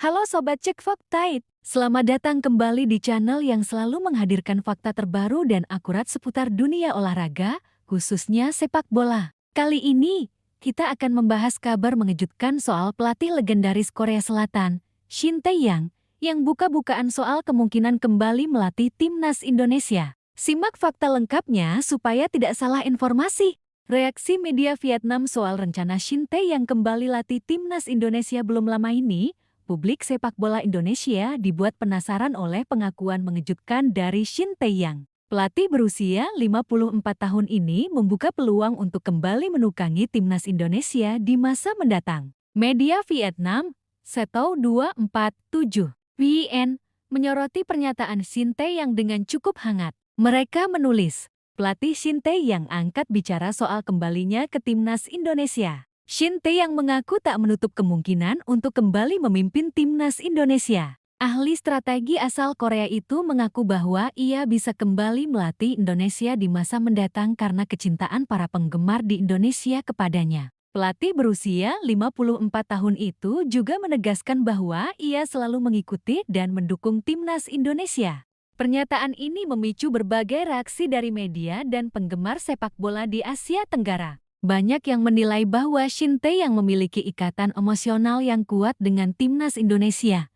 Halo Sobat Cek Fakta, selamat datang kembali di channel yang selalu menghadirkan fakta terbaru dan akurat seputar dunia olahraga, khususnya sepak bola. Kali ini, kita akan membahas kabar mengejutkan soal pelatih legendaris Korea Selatan, Shin Tae-yong, yang buka-bukaan soal kemungkinan kembali melatih timnas Indonesia. Simak fakta lengkapnya supaya tidak salah informasi. Reaksi media Vietnam soal rencana Shin Tae-yong kembali latih timnas Indonesia belum lama ini, publik sepak bola Indonesia dibuat penasaran oleh pengakuan mengejutkan dari Shin Tae-yong. Pelatih berusia 54 tahun ini membuka peluang untuk kembali menukangi timnas Indonesia di masa mendatang. Media Vietnam, Setou 247, VN, menyoroti pernyataan Shin Tae-yong dengan cukup hangat. Mereka menulis, pelatih Shin Tae-yong angkat bicara soal kembalinya ke timnas Indonesia. Shin Tae-yong mengaku tak menutup kemungkinan untuk kembali memimpin timnas Indonesia. Ahli strategi asal Korea itu mengaku bahwa ia bisa kembali melatih Indonesia di masa mendatang karena kecintaan para penggemar di Indonesia kepadanya. Pelatih berusia 54 tahun itu juga menegaskan bahwa ia selalu mengikuti dan mendukung timnas Indonesia. Pernyataan ini memicu berbagai reaksi dari media dan penggemar sepak bola di Asia Tenggara. Banyak yang menilai bahwa Shin Tae-yong memiliki ikatan emosional yang kuat dengan timnas Indonesia,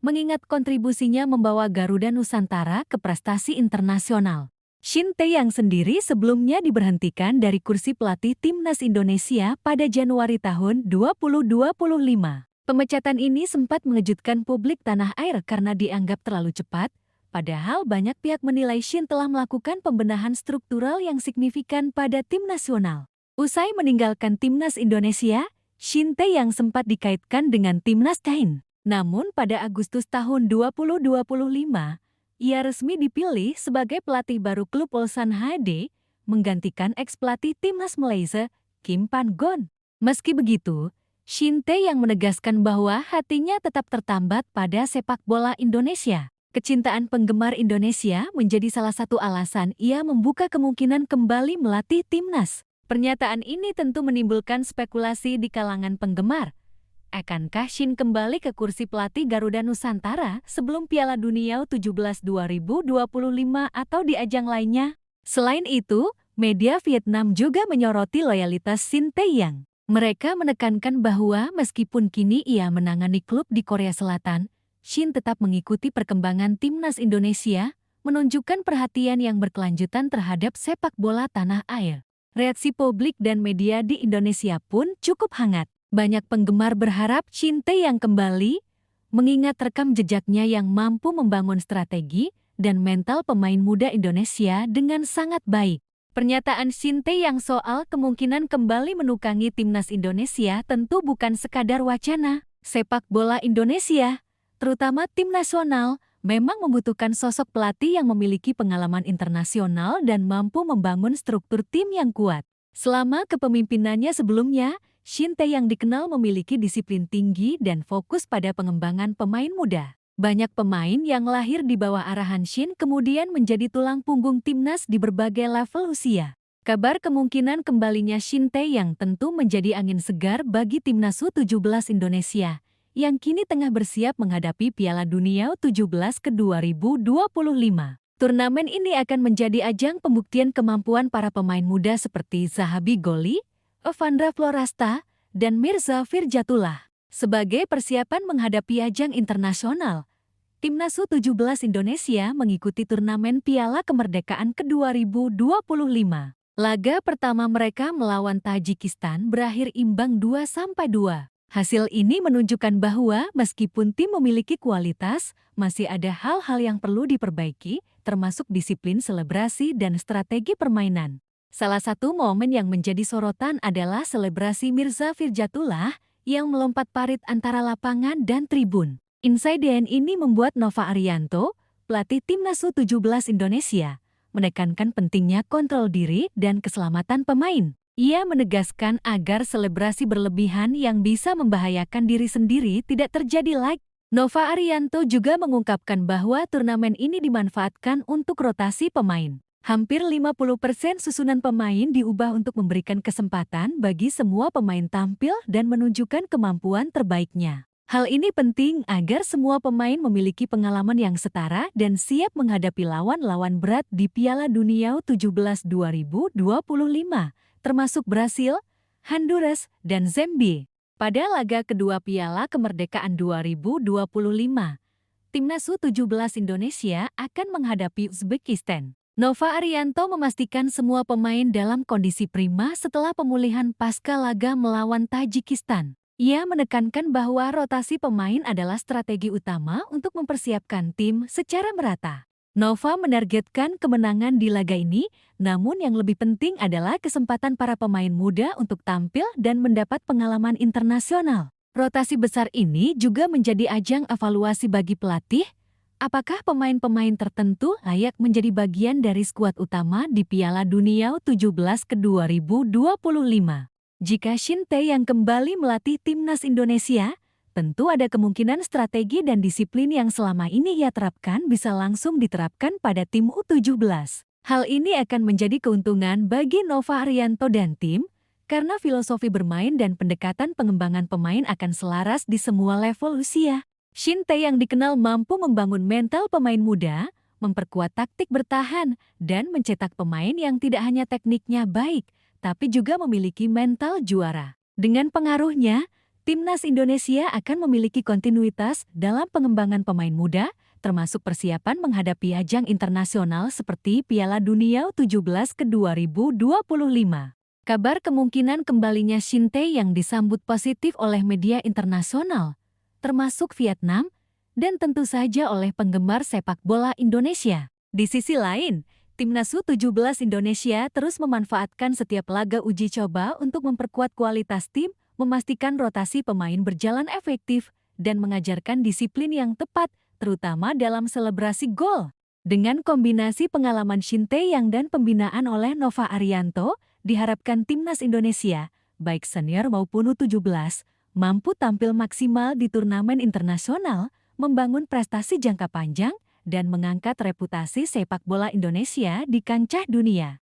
mengingat kontribusinya membawa Garuda Nusantara ke prestasi internasional. Shin Tae-yong sendiri sebelumnya diberhentikan dari kursi pelatih timnas Indonesia pada Januari tahun 2025. Pemecatan ini sempat mengejutkan publik tanah air karena dianggap terlalu cepat, padahal banyak pihak menilai Shin telah melakukan pembenahan struktural yang signifikan pada tim nasional. Usai meninggalkan timnas Indonesia, Shin Tae-yong sempat dikaitkan dengan timnas Thailand. Namun pada Agustus tahun 2025, ia resmi dipilih sebagai pelatih baru klub Ulsan HD, menggantikan ex-pelatih timnas Malaysia, Kim Pan-gon. Meski begitu, Shin Tae-yong menegaskan bahwa hatinya tetap tertambat pada sepak bola Indonesia. Kecintaan penggemar Indonesia menjadi salah satu alasan ia membuka kemungkinan kembali melatih timnas. Pernyataan ini tentu menimbulkan spekulasi di kalangan penggemar. Akankah Shin kembali ke kursi pelatih Garuda Nusantara sebelum Piala Dunia U17 2025 atau di ajang lainnya? Selain itu, media Vietnam juga menyoroti loyalitas Shin Tae-yong. Mereka menekankan bahwa meskipun kini ia menangani klub di Korea Selatan, Shin tetap mengikuti perkembangan timnas Indonesia, menunjukkan perhatian yang berkelanjutan terhadap sepak bola tanah air. Reaksi publik dan media di Indonesia pun cukup hangat. Banyak penggemar berharap Shin Tae-yong kembali, mengingat rekam jejaknya yang mampu membangun strategi dan mental pemain muda Indonesia dengan sangat baik. Pernyataan Shin Tae-yong soal kemungkinan kembali menukangi timnas Indonesia tentu bukan sekadar wacana. Sepak bola Indonesia, terutama tim nasional, memang membutuhkan sosok pelatih yang memiliki pengalaman internasional dan mampu membangun struktur tim yang kuat. Selama kepemimpinannya sebelumnya, Shin Tae-yong dikenal memiliki disiplin tinggi dan fokus pada pengembangan pemain muda. Banyak pemain yang lahir di bawah arahan Shin kemudian menjadi tulang punggung timnas di berbagai level usia. Kabar kemungkinan kembalinya Shin Tae-yong tentu menjadi angin segar bagi timnas U17 Indonesia, yang kini tengah bersiap menghadapi Piala Dunia U17 ke 2025. Turnamen ini akan menjadi ajang pembuktian kemampuan para pemain muda seperti Zahabi Goli, Evandra Florasta, dan Mirza Firjatullah. Sebagai persiapan menghadapi ajang internasional, timnas U17 Indonesia mengikuti turnamen Piala Kemerdekaan ke 2025. Laga pertama mereka melawan Tajikistan berakhir imbang 2-2. Hasil ini menunjukkan bahwa meskipun tim memiliki kualitas, masih ada hal-hal yang perlu diperbaiki, termasuk disiplin selebrasi dan strategi permainan. Salah satu momen yang menjadi sorotan adalah selebrasi Mirza Firjatullah yang melompat parit antara lapangan dan tribun. Insiden ini membuat Nova Arianto, pelatih timnas U17 Indonesia, menekankan pentingnya kontrol diri dan keselamatan pemain. Ia menegaskan agar selebrasi berlebihan yang bisa membahayakan diri sendiri tidak terjadi lagi. Nova Arianto juga mengungkapkan bahwa turnamen ini dimanfaatkan untuk rotasi pemain. Hampir 50% susunan pemain diubah untuk memberikan kesempatan bagi semua pemain tampil dan menunjukkan kemampuan terbaiknya. Hal ini penting agar semua pemain memiliki pengalaman yang setara dan siap menghadapi lawan-lawan berat di Piala Dunia U17 2025, termasuk Brasil, Honduras, dan Zambia. Pada laga kedua Piala Kemerdekaan 2025, Timnas U17 Indonesia akan menghadapi Uzbekistan. Nova Arianto memastikan semua pemain dalam kondisi prima setelah pemulihan pasca laga melawan Tajikistan. Ia menekankan bahwa rotasi pemain adalah strategi utama untuk mempersiapkan tim secara merata. Nova menargetkan kemenangan di laga ini, namun yang lebih penting adalah kesempatan para pemain muda untuk tampil dan mendapat pengalaman internasional. Rotasi besar ini juga menjadi ajang evaluasi bagi pelatih. Apakah pemain-pemain tertentu layak menjadi bagian dari skuad utama di Piala Dunia U17 ke 2025? Jika Shin Tae yang kembali melatih timnas Indonesia, tentu ada kemungkinan strategi dan disiplin yang selama ini ia terapkan bisa langsung diterapkan pada tim U17. Hal ini akan menjadi keuntungan bagi Nova Arianto dan tim, karena filosofi bermain dan pendekatan pengembangan pemain akan selaras di semua level usia. Shin Tae yang dikenal mampu membangun mental pemain muda, memperkuat taktik bertahan, dan mencetak pemain yang tidak hanya tekniknya baik, tapi juga memiliki mental juara. Dengan pengaruhnya, timnas Indonesia akan memiliki kontinuitas dalam pengembangan pemain muda, termasuk persiapan menghadapi ajang internasional seperti Piala Dunia U17 ke 2025. Kabar kemungkinan kembalinya Shin Tae yang disambut positif oleh media internasional, termasuk Vietnam, dan tentu saja oleh penggemar sepak bola Indonesia. Di sisi lain, Timnas U17 Indonesia terus memanfaatkan setiap laga uji coba untuk memperkuat kualitas tim, memastikan rotasi pemain berjalan efektif, dan mengajarkan disiplin yang tepat, terutama dalam selebrasi gol. Dengan kombinasi pengalaman Shin Tae yang dan pembinaan oleh Nova Arianto, diharapkan Timnas Indonesia, baik senior maupun U17, mampu tampil maksimal di turnamen internasional, membangun prestasi jangka panjang, dan mengangkat reputasi sepak bola Indonesia di kancah dunia.